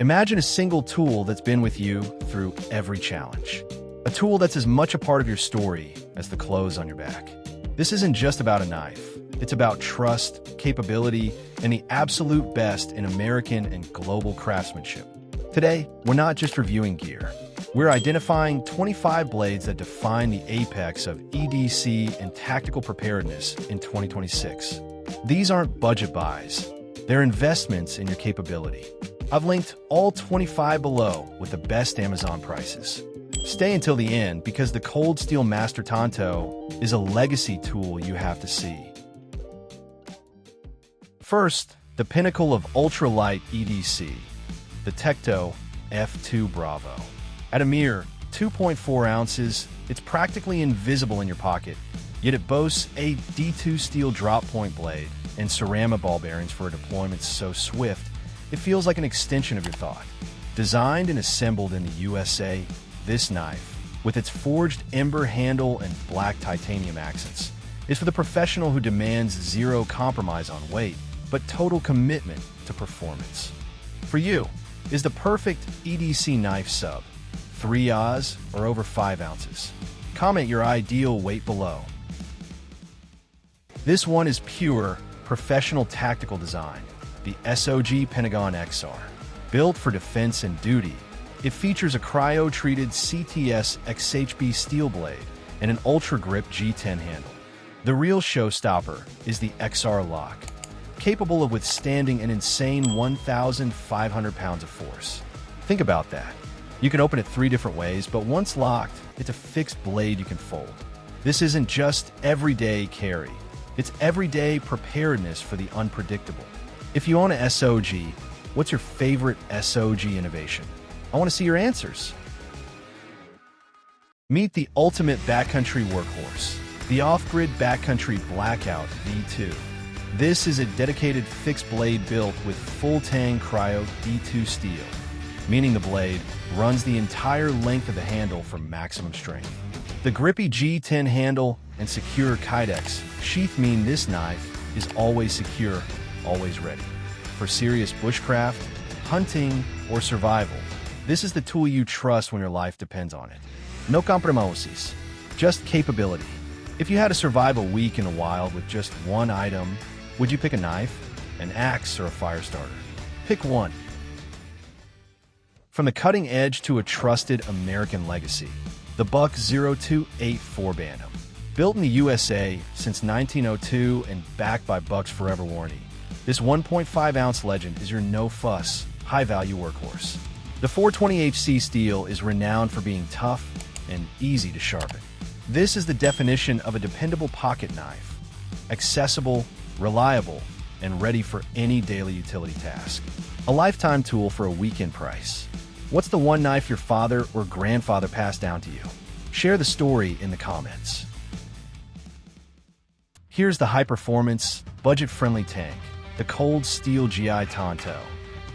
Imagine a single tool that's been with you through every challenge. A tool that's as much a part of your story as the clothes on your back. This isn't just about a knife. It's about trust, capability, and the absolute best in American and global craftsmanship. Today, we're not just reviewing gear. We're identifying 25 blades that define the apex of EDC and tactical preparedness in 2026. These aren't budget buys. They're investments in your capability. I've linked all 25 below with the best Amazon prices. Stay until the end because the Cold Steel Master Tanto is a legacy tool you have to see. First, the pinnacle of ultralight EDC, the TEKTO F2 Bravo. At a mere 2.4 ounces, it's practically invisible in your pocket, yet it boasts a D2 steel drop point blade and ceramic ball bearings for a deployment so swift, it feels like an extension of your thought. Designed and assembled in the USA, this knife, with its forged ember handle and black titanium accents, is for the professional who demands zero compromise on weight, but total commitment to performance. For you, is the perfect EDC knife sub, 3 Oz or over 5 ounces? Comment your ideal weight below. This one is pure, professional tactical design, the SOG Pentagon XR. Built for defense and duty, it features a cryo-treated CTS XHB steel blade and an ultra-grip G10 handle. The real showstopper is the XR lock, capable of withstanding an insane 1,500 pounds of force. Think about that. You can open it 3 different ways, but once locked, it's a fixed blade you can fold. This isn't just everyday carry. It's everyday preparedness for the unpredictable. If you own a SOG, what's your favorite SOG innovation? I want to see your answers. Meet the ultimate backcountry workhorse, the off-grid backcountry Blackout V2. This is a dedicated fixed blade built with full tang cryo D2 steel, meaning the blade runs the entire length of the handle for maximum strength. The grippy G10 handle and secure Kydex sheath mean this knife is always secure, always ready. For serious bushcraft, hunting, or survival, this is the tool you trust when your life depends on it. No compromises, just capability. If you had to survive a week in the wild with just one item, would you pick a knife, an axe, or a fire starter? Pick one. From the cutting edge to a trusted American legacy, the Buck 0284 Bantam. Built in the USA since 1902 and backed by Buck's Forever warranty, this 1.5-ounce legend is your no-fuss, high-value workhorse. The 420HC steel is renowned for being tough and easy to sharpen. This is the definition of a dependable pocket knife, accessible, reliable, and ready for any daily utility task. A lifetime tool for a weekend price. What's the one knife your father or grandfather passed down to you? Share the story in the comments. Here's the high-performance, budget-friendly tank, the Cold Steel G.I. Tanto.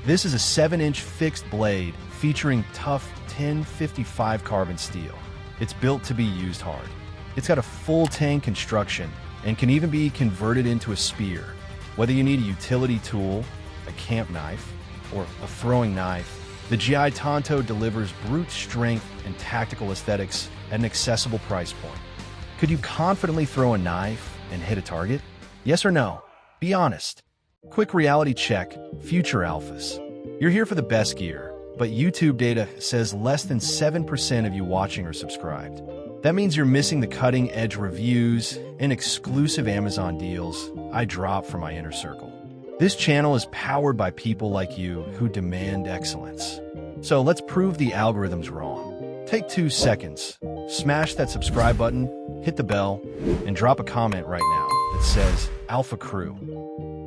This is a 7-inch fixed blade featuring tough 1055 carbon steel. It's built to be used hard. It's got a full tang construction and can even be converted into a spear. Whether you need a utility tool, a camp knife, or a throwing knife, the G.I. Tanto delivers brute strength and tactical aesthetics at an accessible price point. Could you confidently throw a knife and hit a target? Yes or no? Be honest. Quick reality check, future alphas. You're here for the best gear, but YouTube data says less than 7% of you watching are subscribed. That means you're missing the cutting-edge reviews and exclusive Amazon deals I drop from my inner circle. This channel is powered by people like you who demand excellence. So let's prove the algorithm's wrong. Take 2 seconds, smash that subscribe button, hit the bell, and drop a comment right now that says Alpha Crew.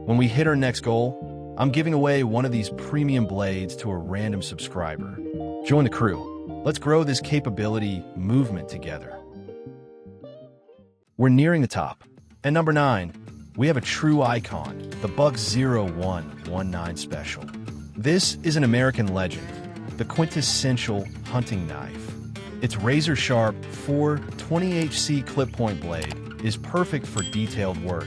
When we hit our next goal, I'm giving away one of these premium blades to a random subscriber. Join the crew. Let's grow this capability movement together. We're nearing the top. At number 9, we have a true icon, the Buck 0119 Special. This is an American legend, the quintessential hunting knife. Its razor-sharp 420HC clip-point blade is perfect for detailed work,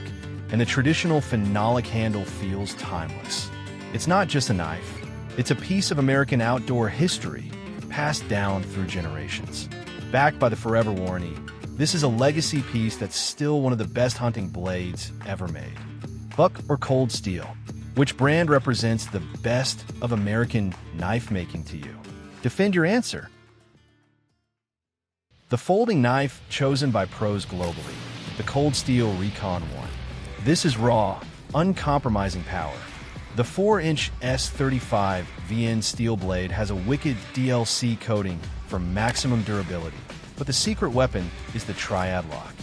and the traditional phenolic handle feels timeless. It's not just a knife, It's a piece of American outdoor history, passed down through generations. Backed by the forever warranty, this is a legacy piece that's still one of the best hunting blades ever made. Buck or cold steel? Which brand represents the best of American knife making to you? Defend your answer. The folding knife chosen by pros globally, the Cold Steel Recon 1. This is raw, uncompromising power. The 4-inch S35 VN steel blade has a wicked DLC coating for maximum durability, but the secret weapon is the triad lock.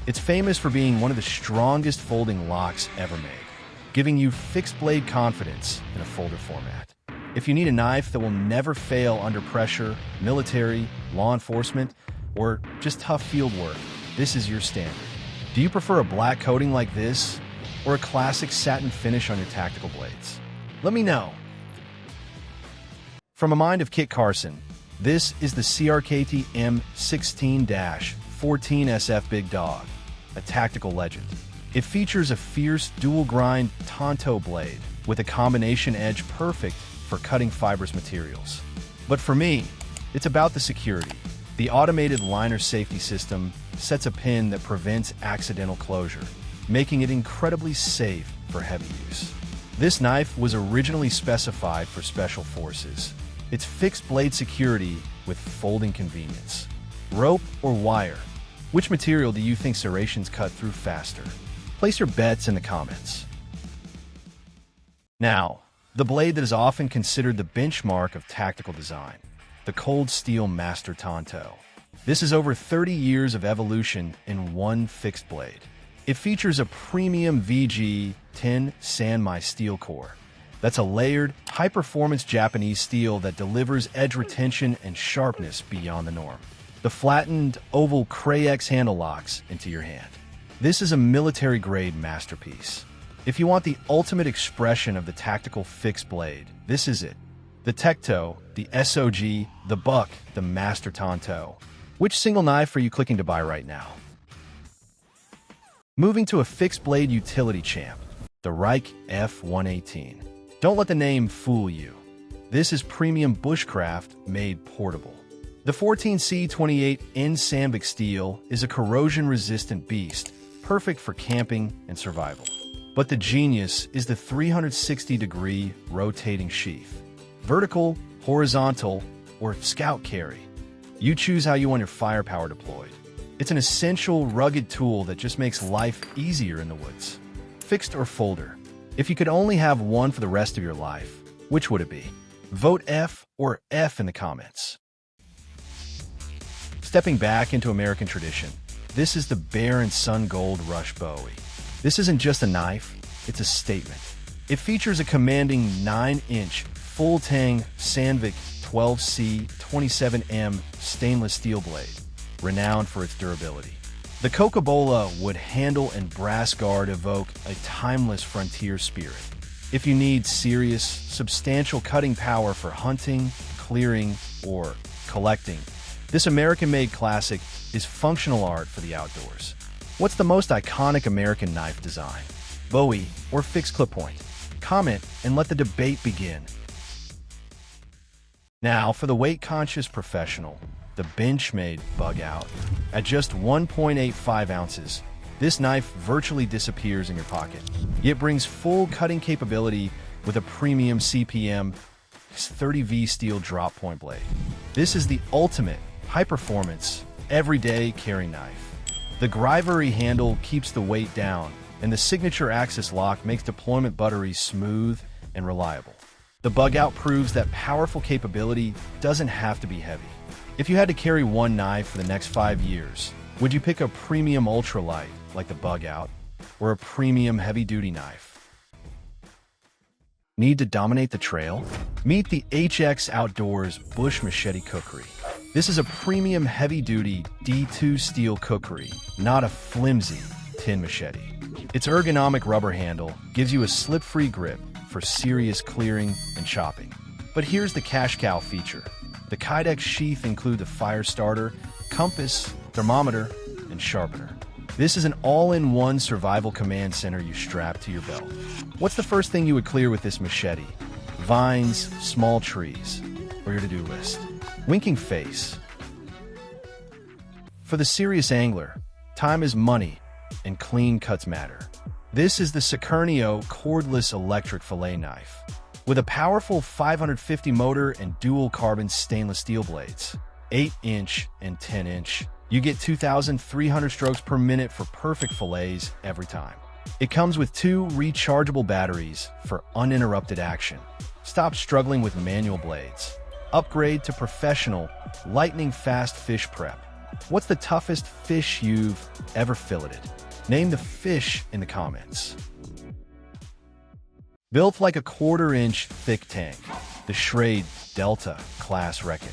It's famous for being one of the strongest folding locks ever made, giving you fixed blade confidence in a folder format. If you need a knife that will never fail under pressure, military, law enforcement, or just tough field work, this is your standard. Do you prefer a black coating like this, or a classic satin finish on your tactical blades? Let me know. From a mind of Kit Carson, this is the CRKT M16-14SF Big Dog, a tactical legend. It features a fierce dual-grind Tanto blade with a combination edge perfect for cutting fibrous materials. But for me, it's about the security. The automated liner safety system sets a pin that prevents accidental closure, making it incredibly safe for heavy use. This knife was originally specified for special forces. It's fixed blade security with folding convenience. Rope or wire? Which material do you think serrations cut through faster? Place your bets in the comments. Now, the blade that is often considered the benchmark of tactical design, the Cold Steel Master Tanto. This is over 30 years of evolution in one fixed blade. It features a premium VG10 San Mai steel core. That's a layered, high-performance Japanese steel that delivers edge retention and sharpness beyond the norm. The flattened, oval Cray-X handle locks into your hand. This is a military-grade masterpiece. If you want the ultimate expression of the tactical fixed blade, this is it. The TEKTO, the SOG, the Buck, the Master Tanto. Which single knife are you clicking to buy right now? Moving to a fixed blade utility champ, the Ruike F118. Don't let the name fool you. This is premium bushcraft made portable. The 14C28N Sambic steel is a corrosion-resistant beast, perfect for camping and survival. But the genius is the 360-degree rotating sheath. Vertical, horizontal, or scout carry. You choose how you want your firepower deployed. It's an essential, rugged tool that just makes life easier in the woods. Fixed or folder? If you could only have one for the rest of your life, which would it be? Vote F or F in the comments. Stepping back into American tradition, this is the Bear & Son Gold Rush Bowie. This isn't just a knife, it's a statement. It features a commanding 9-inch full-tang Sandvik 12C 27M stainless steel blade, renowned for its durability. The Coca-Cola wood handle and brass guard evoke a timeless frontier spirit. If you need serious, substantial cutting power for hunting, clearing, or collecting, this American-made classic is functional art for the outdoors. What's the most iconic American knife design? Bowie or fixed clip point? Comment and let the debate begin. Now, for the weight-conscious professional, the Benchmade Bugout. At just 1.85 ounces, this knife virtually disappears in your pocket. It brings full cutting capability with a premium CPM 30V steel drop point blade. This is the ultimate high-performance, everyday carry knife. The Grivery handle keeps the weight down, and the signature axis lock makes deployment buttery smooth and reliable. The Bugout proves that powerful capability doesn't have to be heavy. If you had to carry one knife for the next 5 years, would you pick a premium ultralight like the Bugout or a premium heavy-duty knife? Need to dominate the trail? Meet the HX Outdoors Bush Machete Cookery. This is a premium heavy-duty D2 steel cookery, not a flimsy tin machete. Its ergonomic rubber handle gives you a slip-free grip for serious clearing and chopping. But here's the cash cow feature. The Kydex sheath includes a fire starter, compass, thermometer, and sharpener. This is an all-in-one survival command center you strap to your belt. What's the first thing you would clear with this machete? vines, small trees, or your to-do list. Winking face. For the serious angler, time is money and clean cuts matter. This is the Cernio cordless electric fillet knife. With a powerful 550 motor and dual carbon stainless steel blades, 8-inch and 10-inch, you get 2,300 strokes per minute for perfect fillets every time. It comes with 2 rechargeable batteries for uninterrupted action. Stop struggling with manual blades. Upgrade to professional, lightning-fast fish prep. What's the toughest fish you've ever filleted? Name the fish in the comments. Built like a 1/4-inch thick tang, the Schrade Delta class Recon.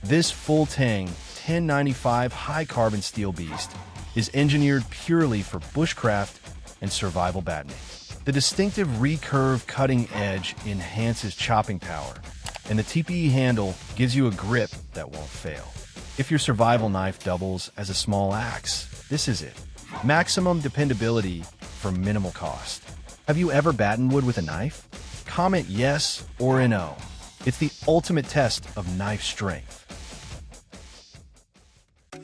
This full tang 1095 high-carbon steel beast is engineered purely for bushcraft and survival battening. The distinctive recurve cutting edge enhances chopping power, and the TPE handle gives you a grip that won't fail. If your survival knife doubles as a small axe, this is it. Maximum dependability for minimal cost. Have you ever battened wood with a knife? Comment yes or no. It's the ultimate test of knife strength.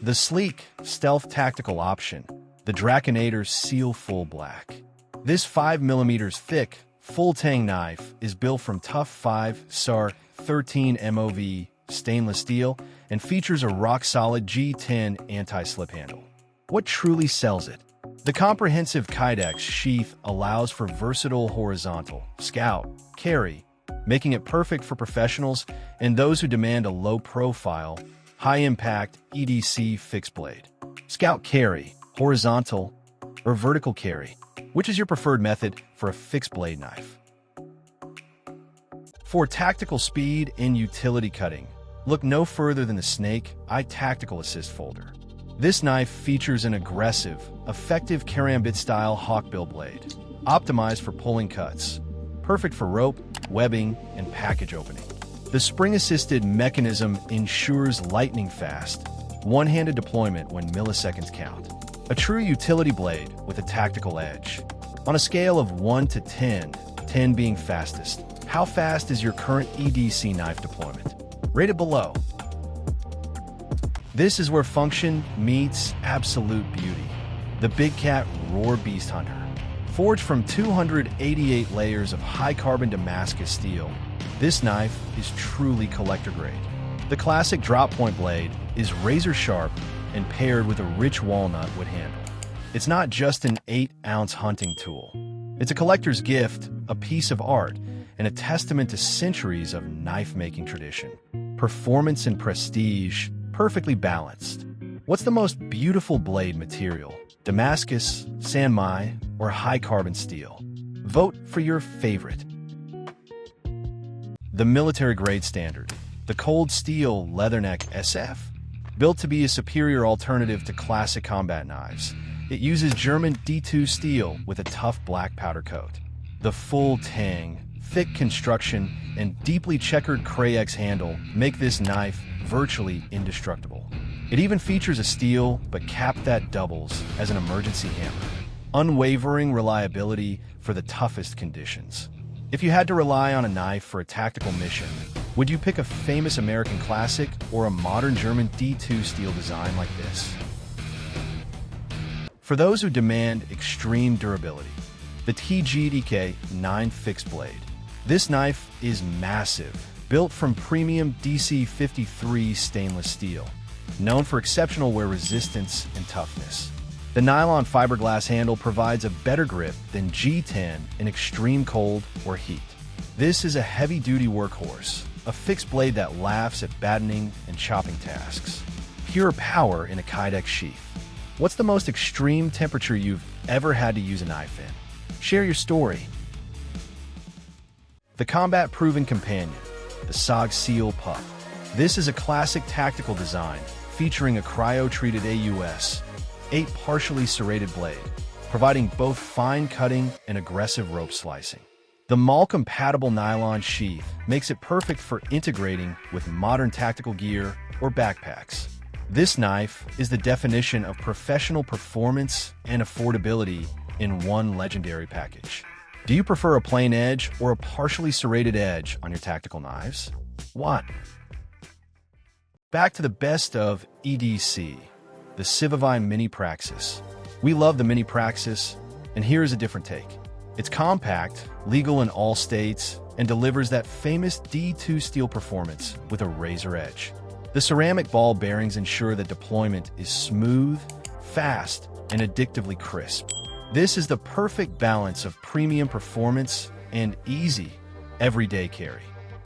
The sleek, stealth tactical option, the Draconator Seal Full Black. This 5mm thick, full tang knife is built from tough 5 SAR 13 MOV stainless steel and features a rock-solid G10 anti-slip handle. What truly sells it? The comprehensive Kydex sheath allows for versatile horizontal, scout, carry, making it perfect for professionals and those who demand a low-profile, high-impact EDC fixed blade. Scout carry, horizontal, or vertical carry. Which is your preferred method for a fixed blade knife? For tactical speed and utility cutting, look no further than the Snake Eye Tactical Assist folder. This knife features an aggressive, effective karambit-style hawkbill blade, optimized for pulling cuts, perfect for rope, webbing, and package opening. The spring-assisted mechanism ensures lightning-fast, one-handed deployment when milliseconds count. A true utility blade with a tactical edge. On a scale of 1 to 10, 10 being fastest, how fast is your current EDC knife deployment? Rate it below. This is where function meets absolute beauty. The BIGCAT Roar Beast Hunter. Forged from 288 layers of high-carbon Damascus steel, this knife is truly collector-grade. The classic drop-point blade is razor-sharp and paired with a rich walnut wood handle. It's not just an 8-ounce hunting tool. It's a collector's gift, a piece of art, and a testament to centuries of knife-making tradition. Performance and prestige, perfectly balanced. What's the most beautiful blade material? Damascus, San Mai, or high-carbon steel? Vote for your favorite. The military-grade standard, the cold steel Leatherneck SF. Built to be a superior alternative to classic combat knives, it uses German D2 steel with a tough black powder coat. The full tang, thick construction, and deeply checkered Cray-X handle make this knife virtually indestructible. It even features a steel but cap that doubles as an emergency hammer. Unwavering reliability for the toughest conditions. If you had to rely on a knife for a tactical mission, would you pick a famous American classic or a modern German D2 steel design like this? For those who demand extreme durability, the TGDK 9 fixed blade. This knife is massive, built from premium DC53 stainless steel, known for exceptional wear resistance and toughness. The nylon fiberglass handle provides a better grip than G10 in extreme cold or heat. This is a heavy-duty workhorse, a fixed blade that laughs at battening and chopping tasks. Pure power in a Kydex sheath. What's the most extreme temperature you've ever had to use a knife in? Share your story. The combat-proven companion, the SOG Seal Pup. This is a classic tactical design featuring a cryo-treated AUS, 8 partially serrated blade, providing both fine cutting and aggressive rope slicing. The MAL-compatible nylon sheath makes it perfect for integrating with modern tactical gear or backpacks. This knife is the definition of professional performance and affordability in one legendary package. Do you prefer a plain edge or a partially serrated edge on your tactical knives? 1. Back to the best of EDC, the CIVIVI Mini Praxis. We love the Mini Praxis, and here is a different take. It's compact, legal in all states, and delivers that famous D2 steel performance with a razor edge. The ceramic ball bearings ensure that deployment is smooth, fast, and addictively crisp. This is the perfect balance of premium performance and easy, everyday carry.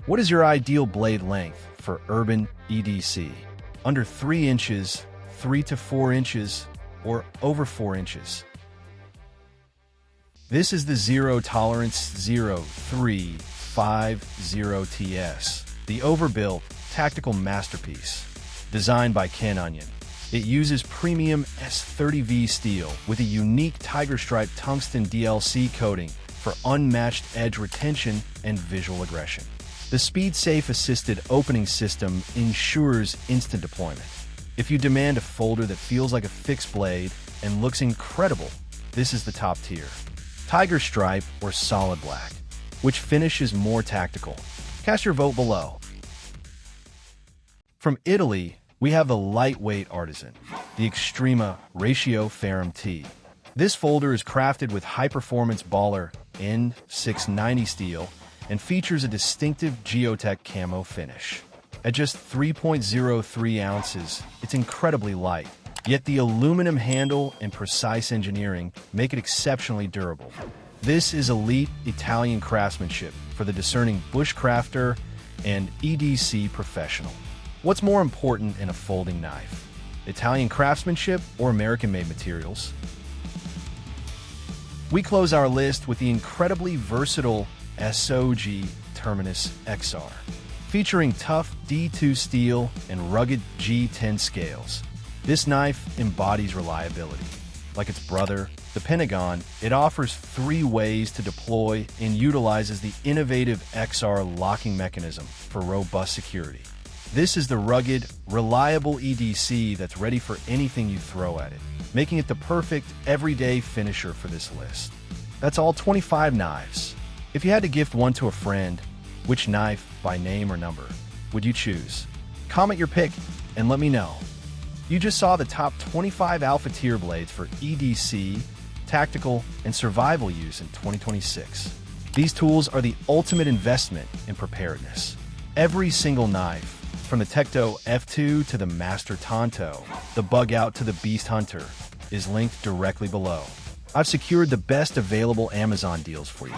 What is your ideal blade length for urban EDC? Under 3 inches, 3 to 4 inches, or over 4 inches? This is the Zero Tolerance 0350TS, the overbuilt tactical masterpiece. Designed by Ken Onion, it uses premium S30V steel with a unique tiger stripe tungsten DLC coating for unmatched edge retention and visual aggression. The speed-safe assisted opening system ensures instant deployment. If you demand a folder that feels like a fixed blade and looks incredible, this is the top tier. Tiger stripe or solid black, which finish is more tactical? Cast your vote below. From Italy, we have the lightweight artisan, the Extrema Ratio Ferrum T. This folder is crafted with high-performance baller N690 steel and features a distinctive geotech camo finish. At just 3.03 ounces, it's incredibly light, yet the aluminum handle and precise engineering make it exceptionally durable. This is elite Italian craftsmanship for the discerning bushcrafter and EDC professional. What's more important in a folding knife? Italian craftsmanship or American-made materials? We close our list with the incredibly versatile SOG Terminus XR. Featuring tough D2 steel and rugged G10 scales, this knife embodies reliability. Like its brother, the Pentagon, it offers 3 ways to deploy and utilizes the innovative XR locking mechanism for robust security. This is the rugged, reliable EDC that's ready for anything you throw at it, making it the perfect everyday finisher for this list. That's all 25 knives. If you had to gift one to a friend, which knife, by name or number, would you choose? Comment your pick and let me know. You just saw the top 25 alpha tier blades for EDC, tactical, and survival use in 2026. These tools are the ultimate investment in preparedness. Every single knife, from the TEKTO F2 to the Master Tanto, the Bugout to the Beast Hunter, is linked directly below. I've secured the best available Amazon deals for you.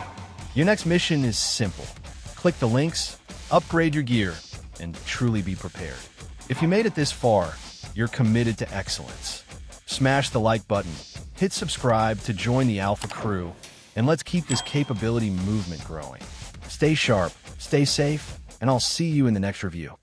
Your next mission is simple. Click the links, upgrade your gear, and truly be prepared. If you made it this far, you're committed to excellence. Smash the like button, hit subscribe to join the Alpha crew, and let's keep this capability movement growing. Stay sharp, stay safe, and I'll see you in the next review.